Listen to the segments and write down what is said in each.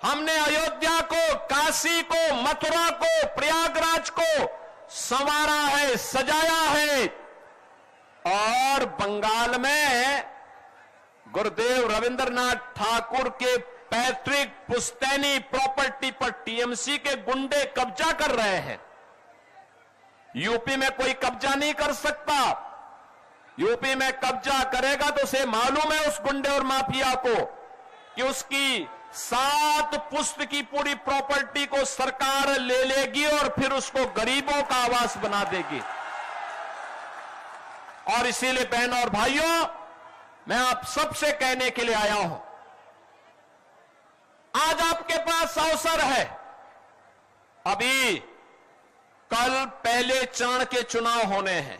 हमने अयोध्या को, काशी को, मथुरा को, प्रयागराज को संवारा है, सजाया है। और बंगाल में गुरुदेव रविंद्रनाथ ठाकुर के पैतृक पुश्तैनी प्रॉपर्टी पर टीएमसी के गुंडे कब्जा कर रहे हैं। यूपी में कोई कब्जा नहीं कर सकता। यूपी में कब्जा करेगा तो उसे मालूम है उस गुंडे और माफिया को कि उसकी 7 पुश्त की पूरी प्रॉपर्टी को सरकार ले लेगी और फिर उसको गरीबों का आवास बना देगी। और इसीलिए बहन और भाइयों, मैं आप सबसे कहने के लिए आया हूं, आज आपके पास अवसर है। अभी कल पहले चरण के चुनाव होने हैं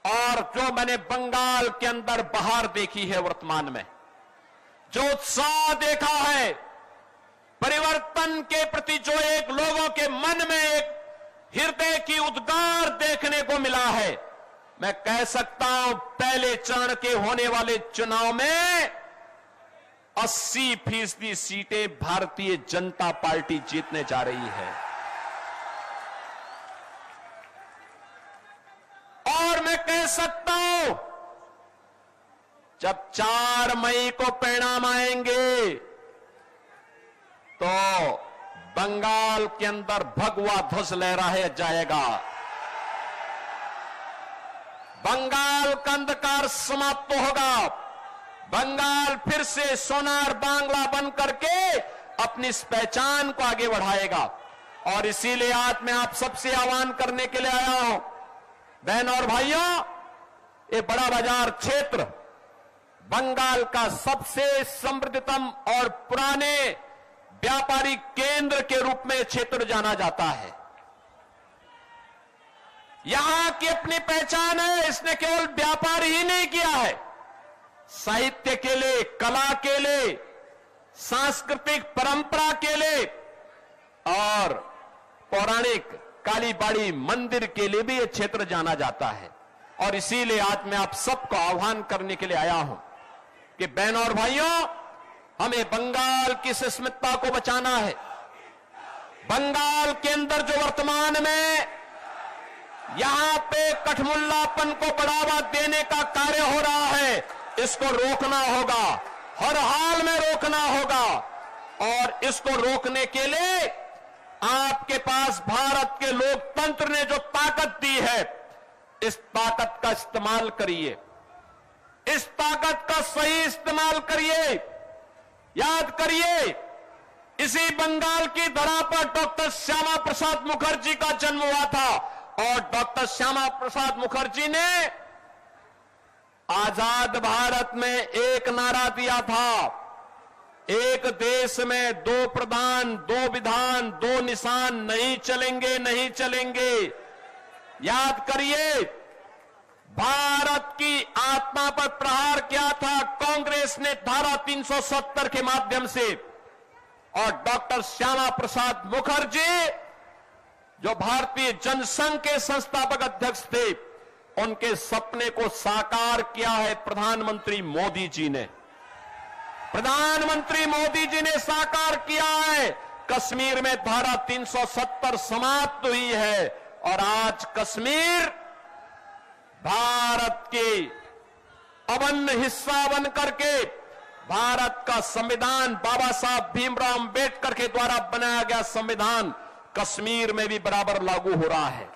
और जो मैंने बंगाल के अंदर बहार देखी है, वर्तमान में जो उत्साह देखा है, परिवर्तन के प्रति जो एक लोगों के मन में एक हृदय की उद्गार देखने को मिला है, मैं कह सकता हूं पहले चरण के होने वाले चुनाव में 80% सीटें भारतीय जनता पार्टी जीतने जा रही है। और मैं कह सकता हूं जब 4 मई को परिणाम आएंगे तो बंगाल के अंदर भगवा ध्वज लहराया जाएगा। बंगाल का अंधकार समाप्त होगा। बंगाल फिर से सोनार बांग्ला बन करके अपनी इस पहचान को आगे बढ़ाएगा। और इसीलिए आज मैं आप सबसे आह्वान करने के लिए आया हूं, बहन और भाइयों, ये बड़ा बाजार क्षेत्र बंगाल का सबसे समृद्धतम और पुराने व्यापारिक केंद्र के रूप में क्षेत्र जाना जाता है। यहां की अपनी पहचान है। इसने केवल व्यापार ही नहीं किया है, साहित्य के लिए, कला के लिए, सांस्कृतिक परंपरा के लिए और पौराणिक कालीबाड़ी मंदिर के लिए भी यह क्षेत्र जाना जाता है। और इसीलिए आज मैं आप सबको आह्वान करने के लिए आया हूं कि बहनों और भाइयों, हमें बंगाल की अस्मिता को बचाना है। बंगाल के अंदर जो वर्तमान में यहां पे कठमुल्लापन को बढ़ावा देने का कार्य हो रहा है, इसको रोकना होगा, हर हाल में रोकना होगा। और इसको रोकने के लिए आपके पास भारत के लोकतंत्र ने जो ताकत दी है, इस ताकत का इस्तेमाल करिए, इस ताकत का सही इस्तेमाल करिए। याद करिए, इसी बंगाल की धरा पर डॉक्टर श्यामा प्रसाद मुखर्जी का जन्म हुआ था और डॉक्टर श्यामा प्रसाद मुखर्जी ने आजाद भारत में एक नारा दिया था, एक देश में 2 प्रधान, 2 विधान, 2 निशान नहीं चलेंगे, नहीं चलेंगे। याद करिए, भारत की आत्मा पर प्रहार किया था कांग्रेस ने धारा 370 के माध्यम से। और डॉक्टर श्यामा प्रसाद मुखर्जी जो भारतीय जनसंघ के संस्थापक अध्यक्ष थे, उनके सपने को साकार किया है प्रधानमंत्री मोदी जी ने। प्रधानमंत्री मोदी जी ने साकार किया है। कश्मीर में धारा 370 समाप्त हुई है और आज कश्मीर भारत के अभिन्न हिस्सा बन करके भारत का संविधान, बाबा साहब भीमराव अंबेडकर के द्वारा बनाया गया संविधान कश्मीर में भी बराबर लागू हो रहा है।